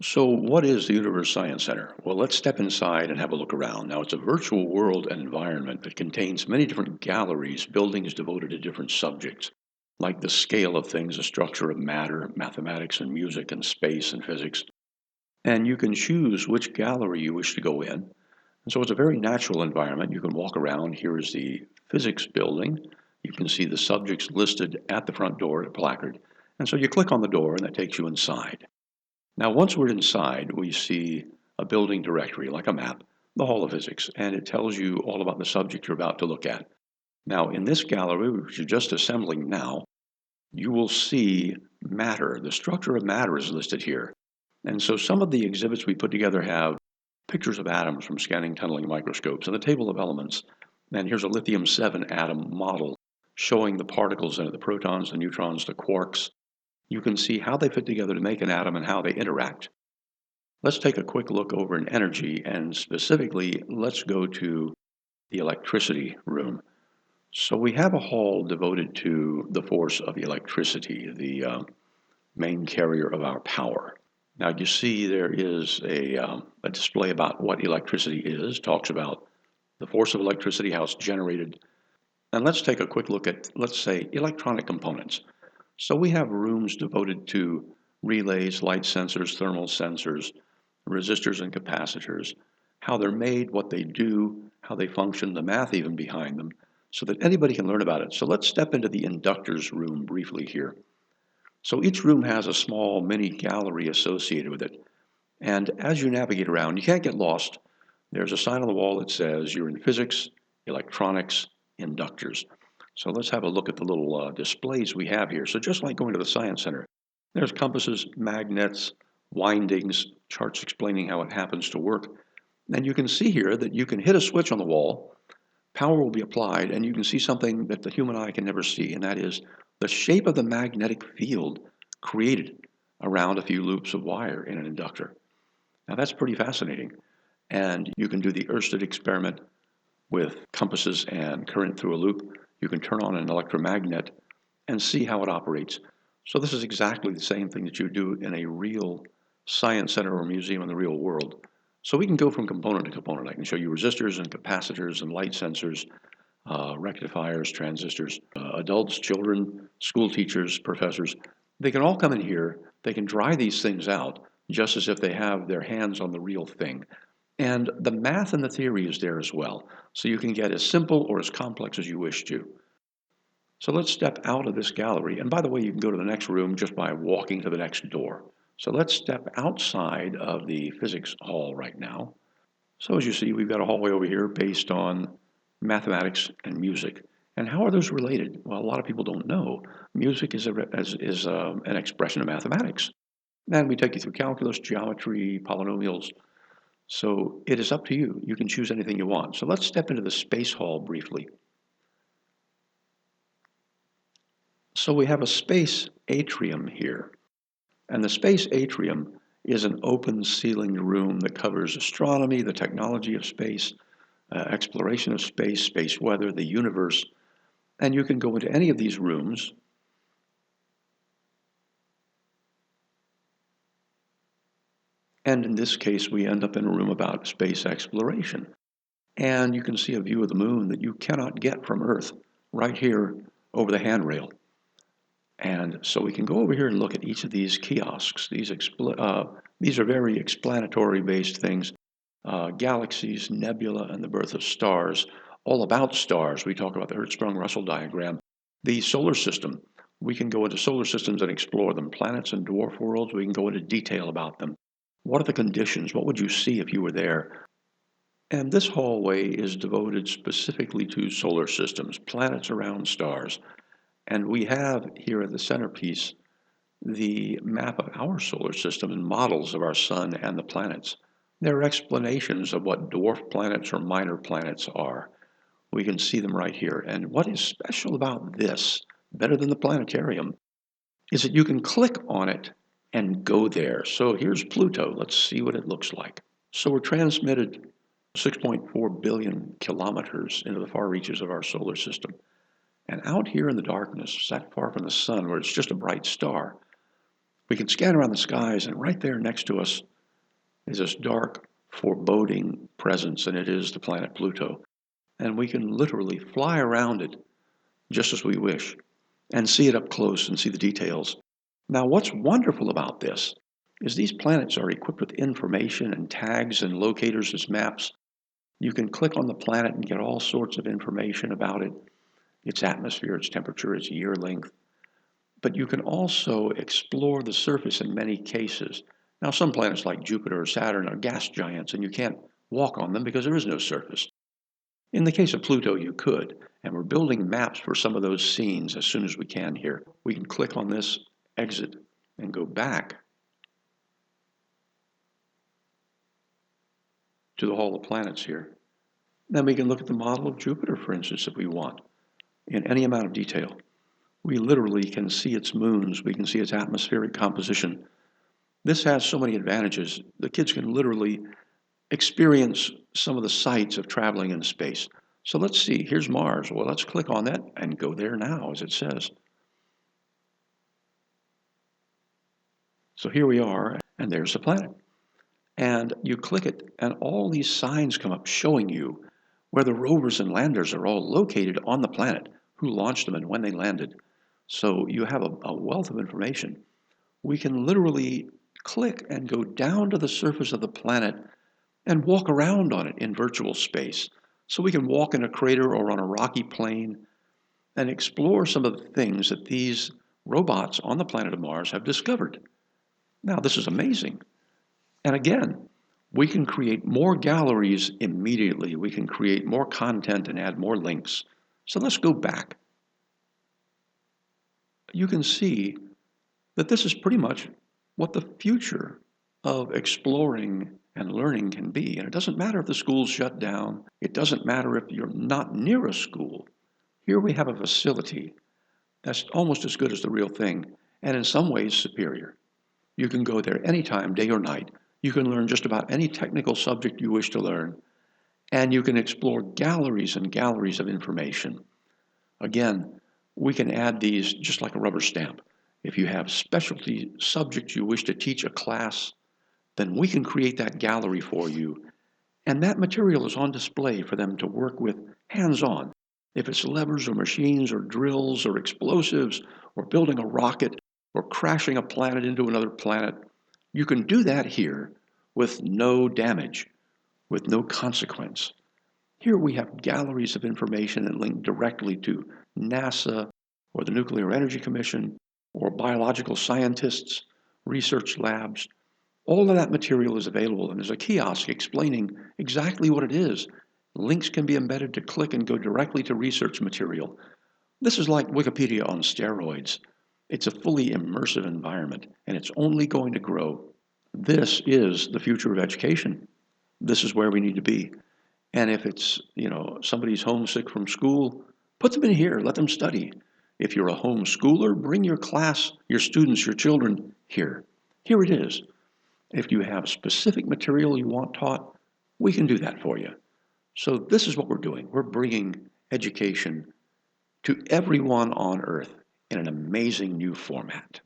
So, what is the Universe Science Center? Well, let's step inside and have a look around. Now, it's a virtual world and environment that contains many different galleries, buildings devoted to different subjects, like the scale of things, the structure of matter, mathematics and music, and space and physics. And you can choose which gallery you wish to go in. And so, it's a very natural environment. You can walk around. Here is the physics building. You can see the subjects listed at the front door, a placard. And so, you click on the door, and that takes you inside. Now, once we're inside, we see a building directory, like a map, the Hall of Physics, and it tells you all about the subject you're about to look at. Now, in this gallery, which you're just assembling now, you will see matter. The structure of matter is listed here. And so some of the exhibits we put together have pictures of atoms from scanning tunneling microscopes and the table of elements. And here's a lithium 7 atom model showing the particles in it, the protons, the neutrons, the quarks. You can see how they fit together to make an atom and how they interact. Let's take a quick look over in energy, and specifically, let's go to the electricity room. So we have a hall devoted to the force of electricity, the main carrier of our power. Now you see there is a display about what electricity is, talks about the force of electricity, how it's generated. And let's take a quick look at, let's say, electronic components. So we have rooms devoted to relays, light sensors, thermal sensors, resistors and capacitors, how they're made, what they do, how they function, the math even behind them, so that anybody can learn about it. So let's step into the inductors room briefly here. So each room has a small mini gallery associated with it. And as you navigate around, you can't get lost. There's a sign on the wall that says you're in physics, electronics, inductors. So let's have a look at the little displays we have here. So just like going to the Science Center, there's compasses, magnets, windings, charts explaining how it happens to work. And you can see here that you can hit a switch on the wall, power will be applied, and you can see something that the human eye can never see, and that is the shape of the magnetic field created around a few loops of wire in an inductor. Now that's pretty fascinating. And you can do the Oersted experiment with compasses and current through a loop. You can turn on an electromagnet and see how it operates. So this is exactly the same thing that you do in a real science center or museum in the real world. So we can go from component to component. I can show you resistors and capacitors and light sensors, rectifiers, transistors, adults, children, school teachers, professors. They can all come in here. They can try these things out just as if they have their hands on the real thing. And the math and the theory is there as well. So you can get as simple or as complex as you wish to. So let's step out of this gallery. And by the way, you can go to the next room just by walking to the next door. So let's step outside of the physics hall right now. So as you see, we've got a hallway over here based on mathematics and music. And how are those related? Well, a lot of people don't know. Music is an expression of mathematics. And we take you through calculus, geometry, polynomials. So it is up to you. You can choose anything you want. So let's step into the space hall briefly. So we have a space atrium here. And the space atrium is an open ceilinged room that covers astronomy, the technology of space, exploration of space, space weather, the universe. And you can go into any of these rooms. And in this case, we end up in a room about space exploration. And you can see a view of the moon that you cannot get from Earth right here over the handrail. And so we can go over here and look at each of these kiosks. These are very explanatory based things. Galaxies, nebula, and the birth of stars. All about stars. We talk about the Hertzsprung-Russell diagram. The solar system. We can go into solar systems and explore them. Planets and dwarf worlds, we can go into detail about them. What are the conditions? What would you see if you were there? And this hallway is devoted specifically to solar systems, planets around stars. And we have here at the centerpiece the map of our solar system and models of our sun and the planets. There are explanations of what dwarf planets or minor planets are. We can see them right here. And what is special about this, better than the planetarium, is that you can click on it and go there. So here's Pluto. Let's see what it looks like. So we're transmitted 6.4 billion kilometers into the far reaches of our solar system. And out here in the darkness, that far from the sun, where it's just a bright star, we can scan around the skies, and right there next to us is this dark, foreboding presence, and it is the planet Pluto. And we can literally fly around it just as we wish and see it up close and see the details. Now, what's wonderful about this is these planets are equipped with information and tags and locators as maps. You can click on the planet and get all sorts of information about it, its atmosphere, its temperature, its year length. But you can also explore the surface in many cases. Now, some planets like Jupiter or Saturn are gas giants, and you can't walk on them because there is no surface. In the case of Pluto, you could, and we're building maps for some of those scenes as soon as we can here. We can click on this, exit, and go back to the Hall of Planets here. Then we can look at the model of Jupiter, for instance, if we want, in any amount of detail. We literally can see its moons, we can see its atmospheric composition. This has so many advantages. The kids can literally experience some of the sights of traveling in space. So let's see, here's Mars. Well, let's click on that and go there now, as it says. So here we are, and there's the planet. And you click it, and all these signs come up showing you where the rovers and landers are all located on the planet, who launched them and when they landed. So you have a wealth of information. We can literally click and go down to the surface of the planet and walk around on it in virtual space. So we can walk in a crater or on a rocky plain and explore some of the things that these robots on the planet of Mars have discovered. Now, this is amazing. And again, we can create more galleries immediately. We can create more content and add more links. So let's go back. You can see that this is pretty much what the future of exploring and learning can be. And it doesn't matter if the school's shut down. It doesn't matter if you're not near a school. Here we have a facility that's almost as good as the real thing, and in some ways superior. You can go there anytime, day or night. You can learn just about any technical subject you wish to learn, and you can explore galleries and galleries of information. Again, we can add these just like a rubber stamp. If you have specialty subjects you wish to teach a class, then we can create that gallery for you. And that material is on display for them to work with hands-on. If it's levers or machines or drills or explosives or building a rocket or crashing a planet into another planet, you can do that here with no damage, with no consequence. Here we have galleries of information that link directly to NASA or the Nuclear Energy Commission or biological scientists, research labs. All of that material is available, and there's a kiosk explaining exactly what it is. Links can be embedded to click and go directly to research material. This is like Wikipedia on steroids. It's a fully immersive environment, and it's only going to grow. This is the future of education. This is where we need to be. And if it's, somebody's homesick from school, put them in here, let them study. If you're a homeschooler, bring your class, your students, your children here. Here it is. If you have specific material you want taught, we can do that for you. So this is what we're doing. We're bringing education to everyone on Earth in an amazing new format.